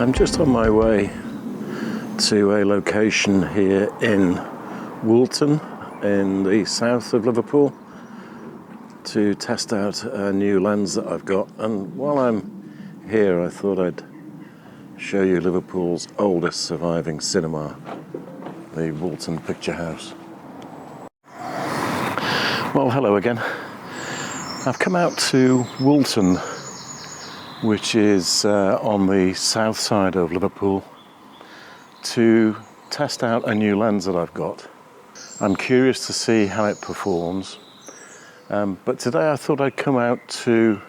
I'm just on my way to a location here in Woolton in the south of Liverpool to test out a new lens that I've got, and while I'm here I thought I'd show you Liverpool's oldest surviving cinema, the Woolton Picture House. Well, hello again. I've come out to Woolton, which is on the south side of Liverpool, to test out a new lens that I've got. I'm curious to see how it performs, but today I thought I'd come out to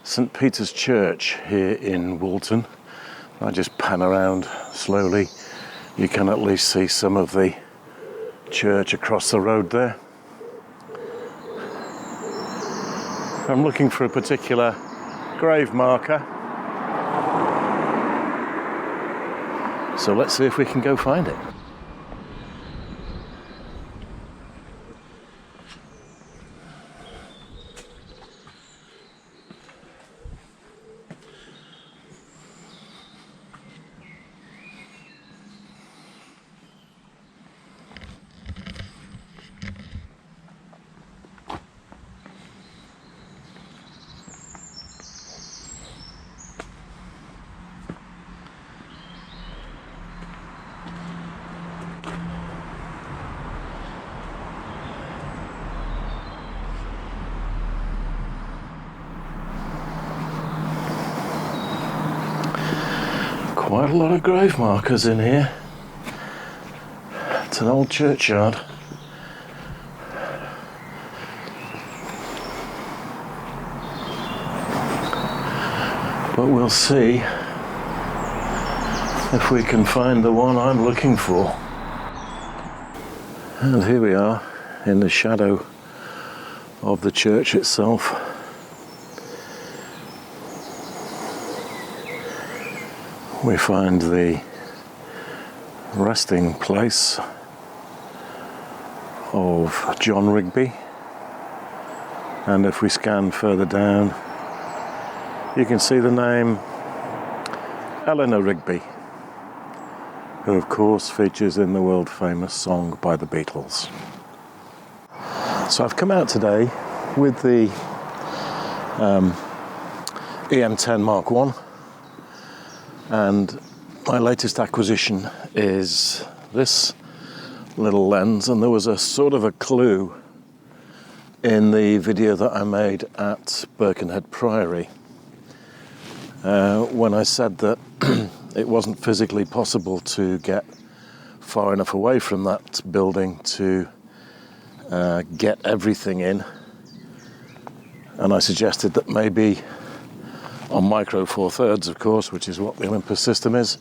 St. Peter's Church here in Woolton. I just pan around slowly. You can at least see some of the church across the road there. I'm looking for a particular grave marker, so let's see if we can go find it. Quite a lot of grave markers in here. It's an old churchyard. But we'll see if we can find the one I'm looking for. And here we are in the shadow of the church itself. We find the resting place of John Rigby, and if we scan further down you can see the name Eleanor Rigby, who of course features in the world famous song by the Beatles. So I've come out today with the EM10 Mark 1, and my latest acquisition is this little lens, and there was a sort of a clue in the video that I made at Birkenhead Priory when I said that it wasn't physically possible to get far enough away from that building to get everything in, and I suggested that maybe on micro 4/3, of course, which is what the Olympus system is,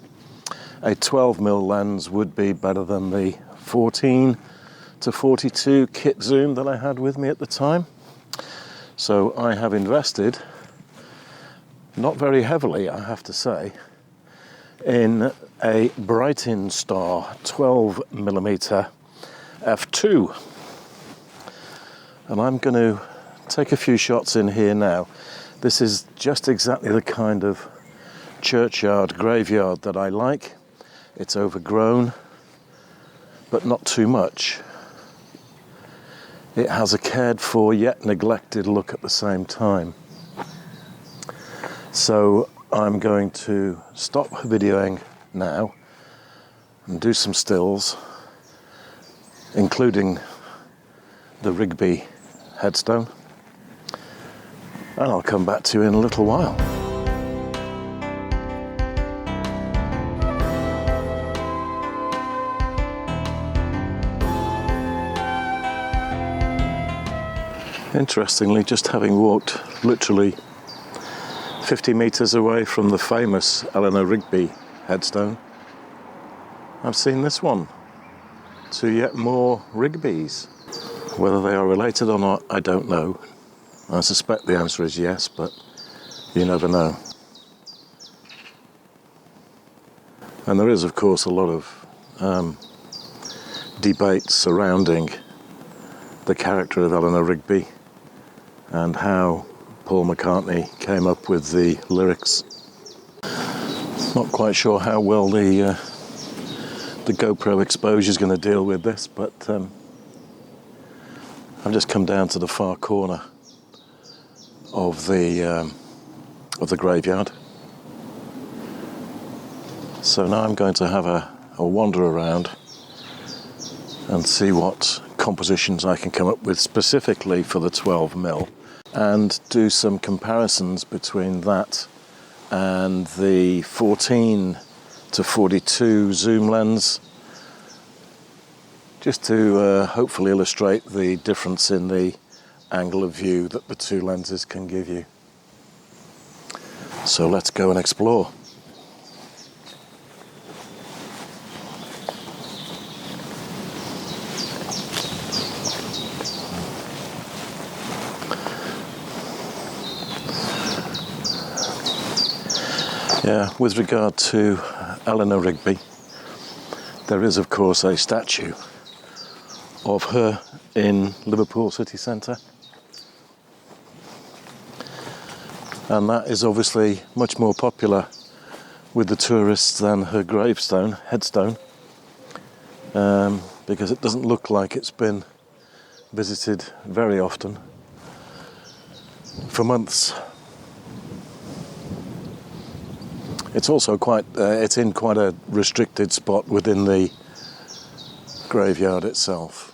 a 12mm lens would be better than the 14 to 42 kit zoom that I had with me at the time. So I have invested, not very heavily I have to say, in a Brightin Star 12mm f2. And I'm going to take a few shots in here now. This is just exactly the kind of churchyard graveyard that I like. It's overgrown, but not too much. It has a cared for yet neglected look at the same time. So I'm going to stop videoing now and do some stills, including the Rigby headstone. And I'll come back to you in a little while. Interestingly, just having walked literally 50 metres away from the famous Eleanor Rigby headstone, I've seen this one. Two yet more Rigbys. Whether they are related or not, I don't know. I suspect the answer is yes, but you never know. And there is, of course, a lot of debate surrounding the character of Eleanor Rigby and how Paul McCartney came up with the lyrics. Not quite sure how well the GoPro exposure is going to deal with this, but I've just come down to the far corner of the graveyard. So now I'm going to have a wander around and see what compositions I can come up with specifically for the 12mm, and do some comparisons between that and the 14 to 42 zoom lens, just to hopefully illustrate the difference in the angle of view that the two lenses can give you. So let's go and explore. Yeah, with regard to Eleanor Rigby, there is of course a statue of her in Liverpool city centre, and that is obviously much more popular with the tourists than her headstone, because it doesn't look like it's been visited very often for months. It's also it's in quite a restricted spot within the graveyard itself.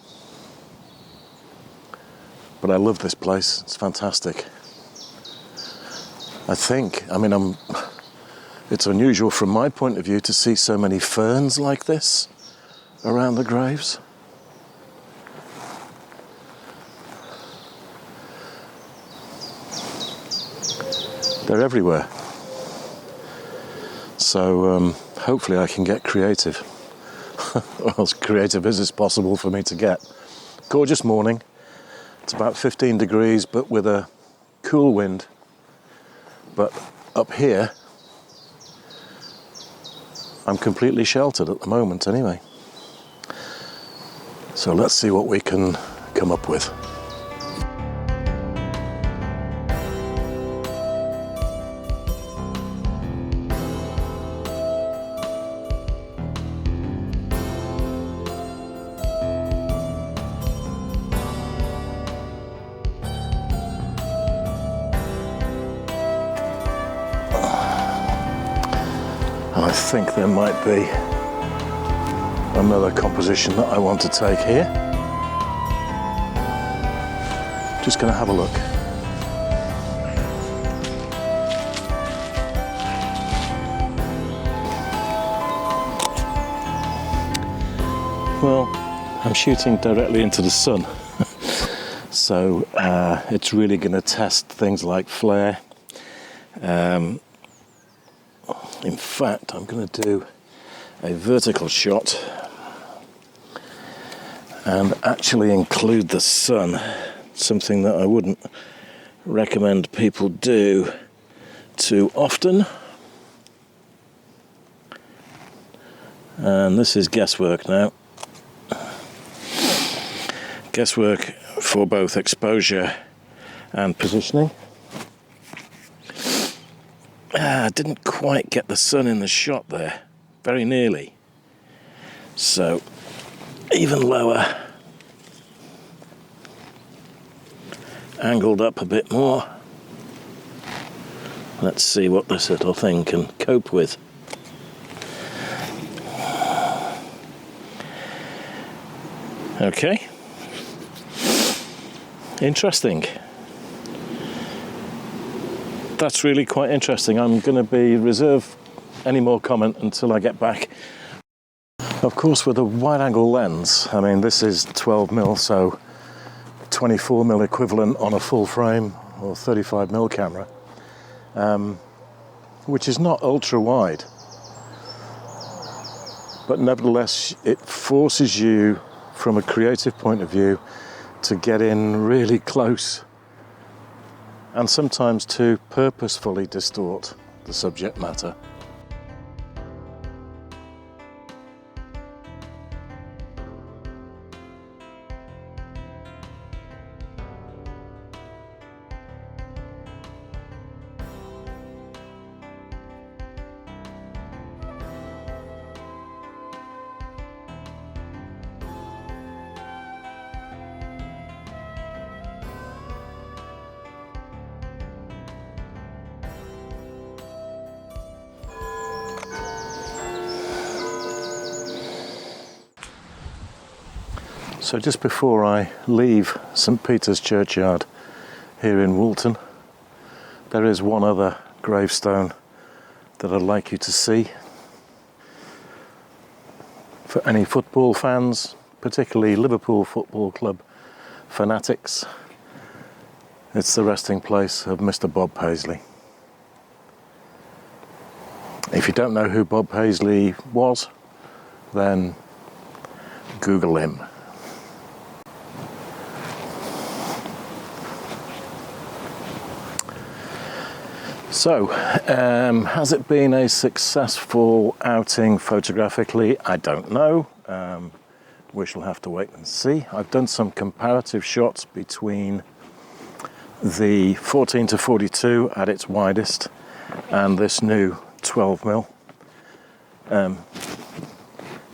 But I love this place, it's fantastic. It's unusual from my point of view to see so many ferns like this around the graves. They're everywhere. So hopefully I can get creative, or as creative as is possible for me to get. Gorgeous morning. It's about 15 degrees, but with a cool wind. But up here, I'm completely sheltered at the moment anyway. So let's see what we can come up with. I think there might be another composition that I want to take here. Just going to have a look. Well, I'm shooting directly into the sun, so it's really going to test things like flare. In fact, I'm going to do a vertical shot and actually include the sun, something that I wouldn't recommend people do too often. And this is guesswork now. Guesswork for both exposure and positioning. I didn't quite get the sun in the shot there, very nearly. So, even lower, angled up a bit more. Let's see what this little thing can cope with. Okay. Interesting. That's really quite interesting. I'm going to reserve any more comment until I get back. Of course, with a wide-angle lens, I mean, this is 12mm, so 24mm equivalent on a full frame or 35mm camera, which is not ultra-wide. But nevertheless, it forces you, from a creative point of view, to get in really close and sometimes to purposefully distort the subject matter. So just before I leave St Peter's Churchyard here in Woolton, there is one other gravestone that I'd like you to see. For any football fans, particularly Liverpool Football Club fanatics, it's the resting place of Mr. Bob Paisley. If you don't know who Bob Paisley was, then Google him. So, has it been a successful outing photographically? I don't know. We shall have to wait and see. I've done some comparative shots between the 14 to 42 at its widest and this new 12mm.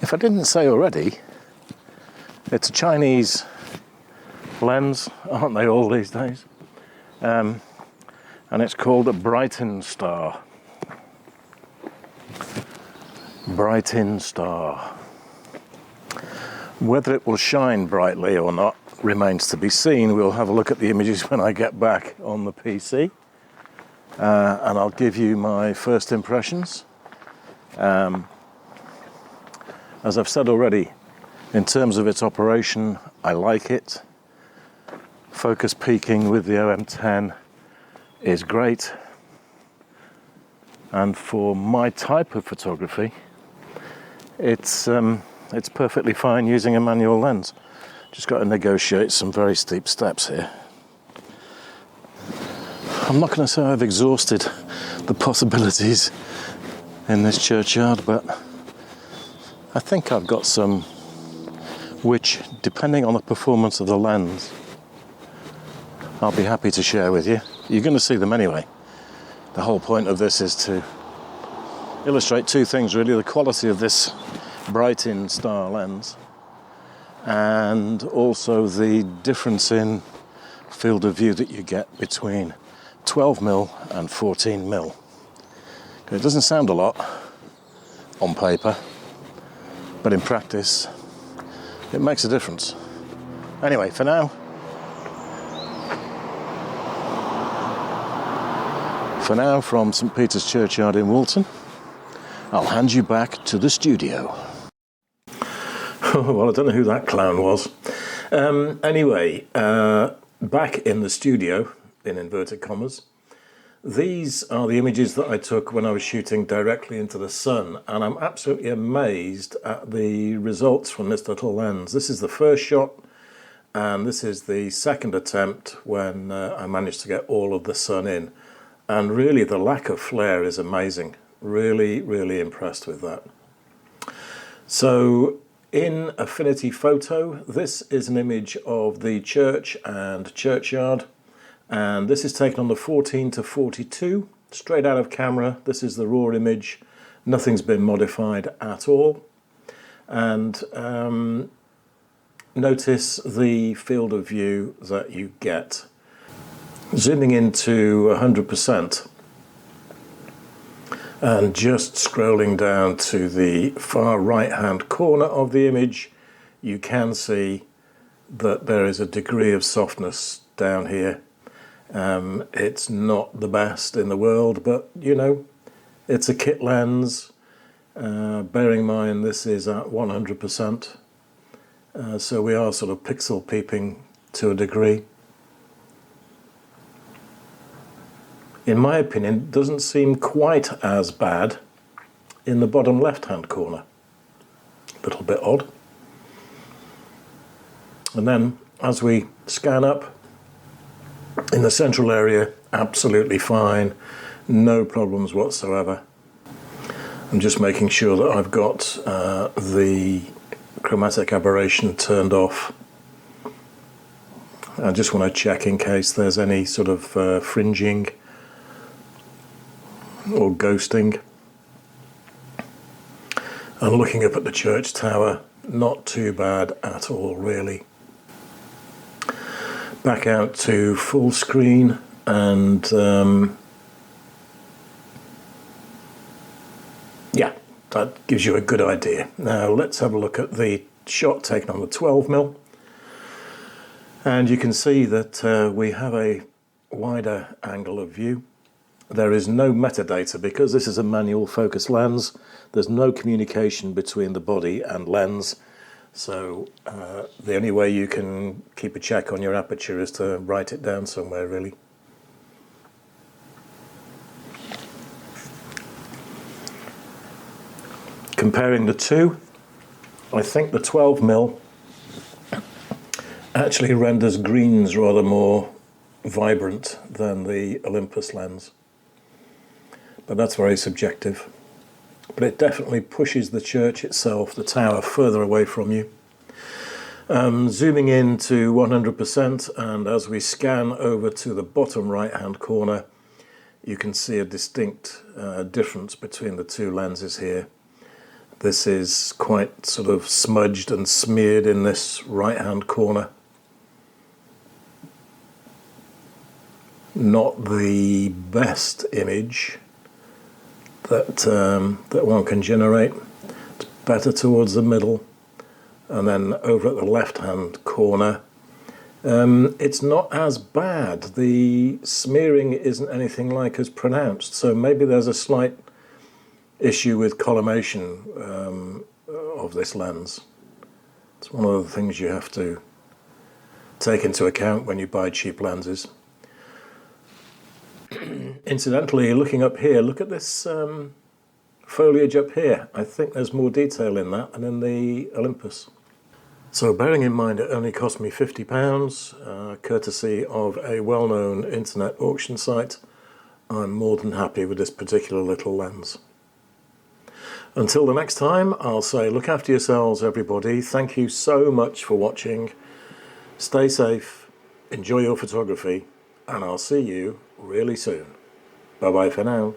If I didn't say already, it's a Chinese lens, aren't they all these days? And it's called a Brightin Star. Brightin Star. Whether it will shine brightly or not remains to be seen. We'll have a look at the images when I get back on the PC. And I'll give you my first impressions. As I've said already, in terms of its operation, I like it. Focus peaking with the OM10 is great, and for my type of photography, it's perfectly fine using a manual lens. Just got to negotiate some very steep steps here. I'm not going to say I've exhausted the possibilities in this churchyard, but I think I've got some which, depending on the performance of the lens, I'll be happy to share with you. You're going to see them anyway. The whole point of this is to illustrate two things really: the quality of this Brightin Star lens and also the difference in field of view that you get between 12mm and 14mm. It doesn't sound a lot on paper, but in practice it makes a difference. Anyway, for now, from St Peter's Churchyard in Woolton, I'll hand you back to the studio. Well, I don't know who that clown was. Anyway, back in the studio, in inverted commas, these are the images that I took when I was shooting directly into the sun, and I'm absolutely amazed at the results from this little lens. This is the first shot, and this is the second attempt when I managed to get all of the sun in. And really, the lack of flare is amazing. Really, really impressed with that. So, in Affinity Photo, this is an image of the church and churchyard. And this is taken on the 14 to 42, straight out of camera. This is the raw image. Nothing's been modified at all. And notice the field of view that you get. Zooming into 100% and just scrolling down to the far right hand corner of the image, you can see that there is a degree of softness down here. It's not the best in the world, but you know, it's a kit lens. Bearing in mind this is at 100%, so we are sort of pixel peeping to a degree. In my opinion, it doesn't seem quite as bad in the bottom left-hand corner. A little bit odd. And then, as we scan up, in the central area, absolutely fine. No problems whatsoever. I'm just making sure that I've got the chromatic aberration turned off. I just want to check in case there's any sort of fringing or ghosting. And looking up at the church tower, not too bad at all really. Back out to full screen and yeah, that gives you a good idea. Now let's have a look at the shot taken on the 12mm. And you can see that we have a wider angle of view. There is no metadata because this is a manual focus lens. There's no communication between the body and lens. So the only way you can keep a check on your aperture is to write it down somewhere, really. Comparing the two, I think the 12mm actually renders greens rather more vibrant than the Olympus lens. But that's very subjective. But it definitely pushes the church itself, the tower, further away from you. Zooming in to 100%, and as we scan over to the bottom right-hand corner, you can see a distinct difference between the two lenses here. This is quite sort of smudged and smeared in this right-hand corner. Not the best image that one can generate. It's better towards the middle, and then over at the left-hand corner, it's not as bad. The smearing isn't anything like as pronounced, so maybe there's a slight issue with collimation of this lens. It's one of the things you have to take into account when you buy cheap lenses. Incidentally, looking up here, look at this foliage up here. I think there's more detail in that than in the Olympus. So bearing in mind it only cost me £50, courtesy of a well-known internet auction site, I'm more than happy with this particular little lens. Until the next time, I'll say look after yourselves, everybody. Thank you so much for watching. Stay safe, enjoy your photography, and I'll see you really soon. Bye-bye for now.